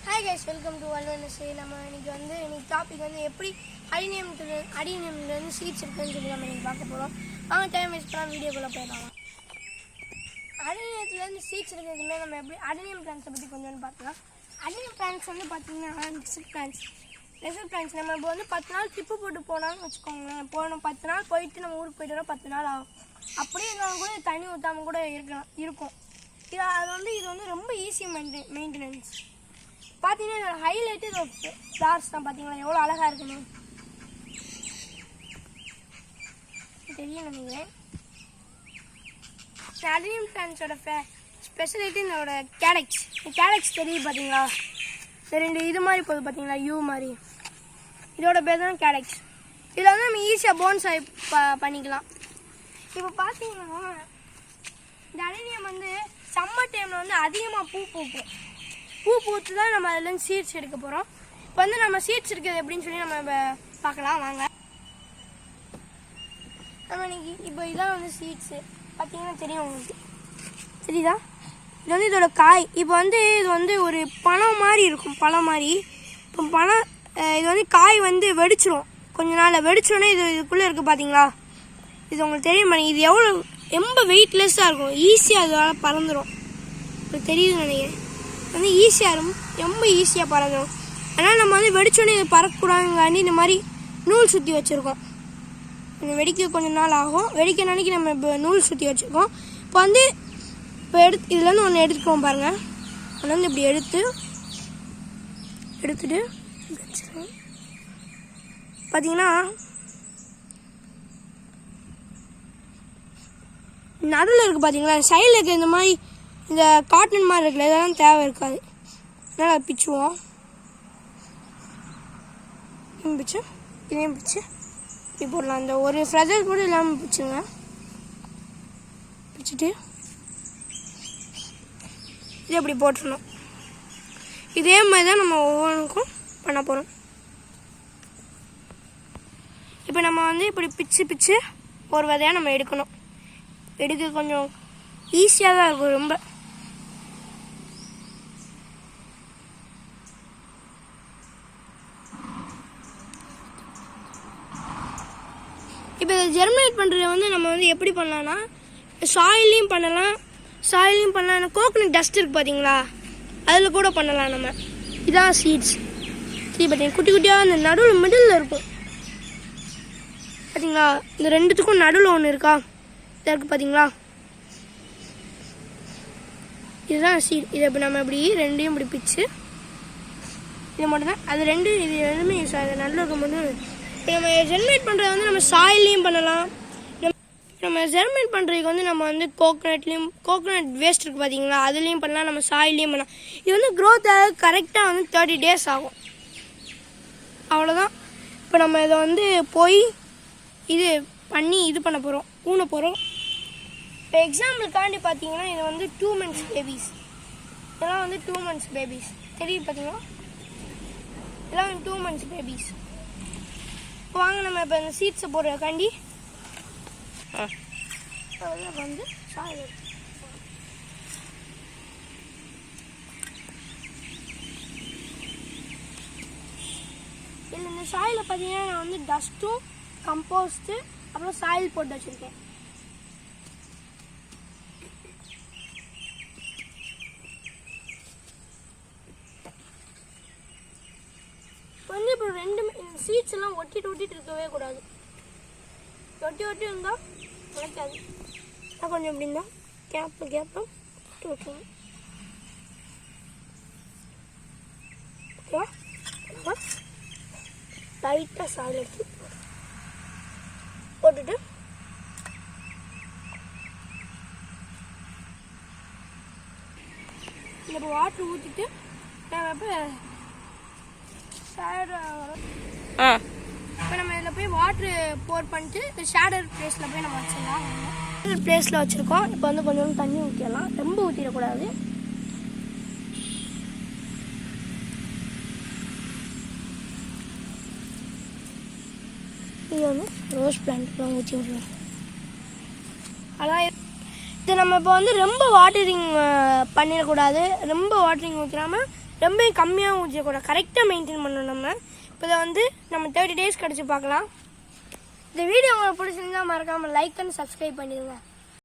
Hi guys, welcome to Valvenessay. நம்ம இன்னைக்கு topic எப்படி அடினியம்ல இருந்து சீட்ஸ் இருக்குன்னு சொல்லி நம்ம இன்னைக்கு பார்க்க போறோம். வாங்க டைம் வேஸ்ட் பண்ணாம வீடியோக்குள்ள போயிடலாம். அடினியத்துல இருந்து சீட்ஸ் எடுக்கிறதுமே நம்ம எப்படி அடினியம் பிளான்ட்ஸ் பத்தி கொஞ்சம் பார்க்கலாம். அடினியம் பிளான்ட்ஸ் பாத்தீங்கன்னா டெசர்ட் பிளான்ட்ஸ் நம்ம இப்போ 10 நாள் ட்ரிப்பு போட்டு போனான்னு வச்சுக்கோங்களேன். போனோம் 10 நாள் போயிட்டு நம்ம ஊருக்கு போயிட்டு வரோம் 10 நாள் ஆகும். அப்படியே இருந்தாலும் கூட தண்ணி ஊற்றாம கூட இருக்கும். இது ரொம்ப ஈஸி மெயின்டெனன்ஸ். பார்த்தீங்கன்னா இதோட ஹைலைட்டு இதோட ஃப்ளார்ஸ் தான். பார்த்தீங்களா எவ்வளோ அழகாக இருக்குன்னு தெரியும் நினைக்கிறேன். அடினியம் பிளான்ட்ஸோட ஸ்பெஷலிட்டி இதோட கேலக்ஸ் தெரியும் பார்த்தீங்களா? இந்த 2 இது மாதிரி போகுது பார்த்தீங்களா, யூ மாதிரி. இதோட பேர் தான் கேலக்ஸ். இதில் நம்ம ஈஸியாக போன்சாய் பண்ணிக்கலாம். இப்போ பார்த்தீங்கன்னா இந்த அடினியம் சம்மர் டைமில் அதிகமாக பூ பூத்து தான் நம்ம அதுலேருந்து சீட்ஸ் எடுக்க போகிறோம். இப்போ நம்ம சீட்ஸ் எடுக்கிறது எப்படின்னு சொல்லி நம்ம பார்க்கலாம் வாங்க. நம்ம இன்னைக்கு இப்போ இதான் சீட்ஸு பார்த்தீங்கன்னா தெரியும் உங்களுக்கு, தெரியுதா? இது இதோட காய். இப்போ இது ஒரு பழம் மாதிரி இருக்கும், பழம் மாதிரி. இப்போ இது காய் வெடிச்சிரும். கொஞ்ச நாள் வெடிச்சோடனே இதுக்குள்ளே இருக்குது பார்த்தீங்களா? இது உங்களுக்கு தெரியும் பாருங்க. இது ரொம்ப வெயிட்லெஸ்ஸாக இருக்கும், ஈஸியாக அதனால் பறந்துடும். இப்போ தெரியுதுன்னு நினைக்கிறேன். ஈஸியாக இருக்கும், ரொம்ப ஈஸியாக பறந்துடும். அதனால் நம்ம வெடிச்சோடனே இது பறக்கக்கூடாதுங்காண்டி இந்த மாதிரி நூல் சுற்றி வச்சுருக்கோம். வெடிக்க கொஞ்சம் நாள் ஆகும். வெடிக்க நாளைக்கு நம்ம இப்போ நூல் சுற்றி வச்சுருக்கோம். இப்போ இதுலேருந்து ஒன்று எடுத்துக்கோம் பாருங்கள். அதை இப்படி எடுத்துட்டு பார்த்தீங்கன்னா நடுவில் இருக்குது பார்த்தீங்களா, சைடில் இருக்க இந்த மாதிரி இந்த காட்டன் மாதிரி இருக்குல்ல, இதெல்லாம் தேவை இருக்காது. அதனால் அதை பிச்சுவோம். இதையும் பிச்சு இப்படி போடலாம். இந்த ஒரு ஃப்ரெஷர் கூட இல்லாமல் பிச்சுங்க. பிச்சுட்டு இது அப்படி போட்டுடணும். இதே மாதிரி தான் நம்ம ஒவ்வொன்றுக்கும் பண்ண போகிறோம். இப்போ நம்ம இப்படி பிச்சு ஒரு விதையாக நம்ம எடுக்கணும். எடுக்க கொஞ்சம் ஈஸியாக தான் இருக்கும் ரொம்ப. இப்போ இதை ஜெர்மினேட் பண்ணுறது நம்ம எப்படி பண்ணலான்னா சாயிலையும் பண்ணலாம். கோகனட் டஸ்ட் இருக்குது பார்த்தீங்களா, அதில் கூட பண்ணலாம் நம்ம. இதான் சீட்ஸ். பார்த்தீங்கன்னா குட்டி குட்டியாக அந்த நடுவில் மிடில் இருக்கும் பார்த்தீங்களா? இந்த 2த்துக்கும் நடுவில் ஒன்று இருக்கா, இதாக இருக்குது பார்த்தீங்களா? இதுதான் சீட். இதை இப்போ நம்ம இப்படி 2ஐயும் இப்படி பிச்சு இது மட்டும்தான். அது இது எதுவுமே யூஸ் ஆகுது. நல்லா இருக்கும் போது நம்ம ஜெர்மினேட் பண்ணுறது நம்ம சாயிலையும் பண்ணலாம். நம்ம ஜெர்மினேட் பண்ணுறதுக்கு நம்ம கோகனட் வேஸ்ட் இருக்குது பார்த்தீங்களா, அதுலேயும் பண்ணலாம், நம்ம சாயிலையும் பண்ணலாம். இது க்ரோத் ஆக கரெக்டாக 30 days ஆகும். அவ்வளோதான். இப்போ நம்ம இதை போய் இது பண்ணி இது பண்ண போகிறோம், ஊன போகிறோம். இப்போ எக்ஸாம்பிளுக்காண்டி பார்த்தீங்கன்னா இது 2 months பேபிஸ். இதெல்லாம் 2 months பேபிஸ் தெரியும் பார்த்தீங்களா? இதெல்லாம் 2 months பேபிஸ். இப்போ வாங்க நம்ம இப்போ இந்த சீட்ஸை போடுறதுக்காண்டி சாயில் இந்த சாயில பார்த்தீங்கன்னா நான் டஸ்ட்டும் கம்போஸ்ட்டு அப்புறம் சாயில் போட்டு வச்சுருக்கேன். இப்போ 2 சீட்ஸ் எல்லாம் ஒட்டிட்டு இருக்கவே கூடாது. ஒட்டி இருந்தால் கிடைக்காது. நான் கொஞ்சம் எப்படி இருந்தால் கேப்பில் ஒட்டி வைக்கணும். ஓகேவா? லைட்டாக சாயில் எடுத்து போட்டுட்டு இந்த வாட்டர் ஊற்றிட்டு நம்ம இப்போ நம்ம இதில் போய் வாட்ரு போர் பண்ணிட்டு இந்த ஷேடர் பிளேஸில் போய் நம்ம வச்சிடலாம். ஷேடர் பிளேஸில் வச்சுருக்கோம். இப்போ கொஞ்சம் தண்ணி ஊற்றிடலாம், ரொம்ப ஊற்றிடக்கூடாது. இது ரோஸ் பிளான்ட்லாம் ஊற்றி விடலாம். அதான் இது நம்ம இப்போ வந்து ரொம்ப வாட்டரிங் பண்ணிடக்கூடாது, ரொம்ப வாட்டரிங் ஊற்றாமல் ரொம்ப கம்மியாக ஊற்றக்கூடாது, கரெக்டாக மெயின்டைன் பண்ணணும். நம்ம இப்போ இதை வந்து நம்ம 30 days கழிச்சு பார்க்கலாம். இந்த வீடியோ உங்களுக்கு பிடிச்சிருந்தா மறக்காமல் லைக் அண்ட் சப்ஸ்கிரைப் பண்ணிடுங்க.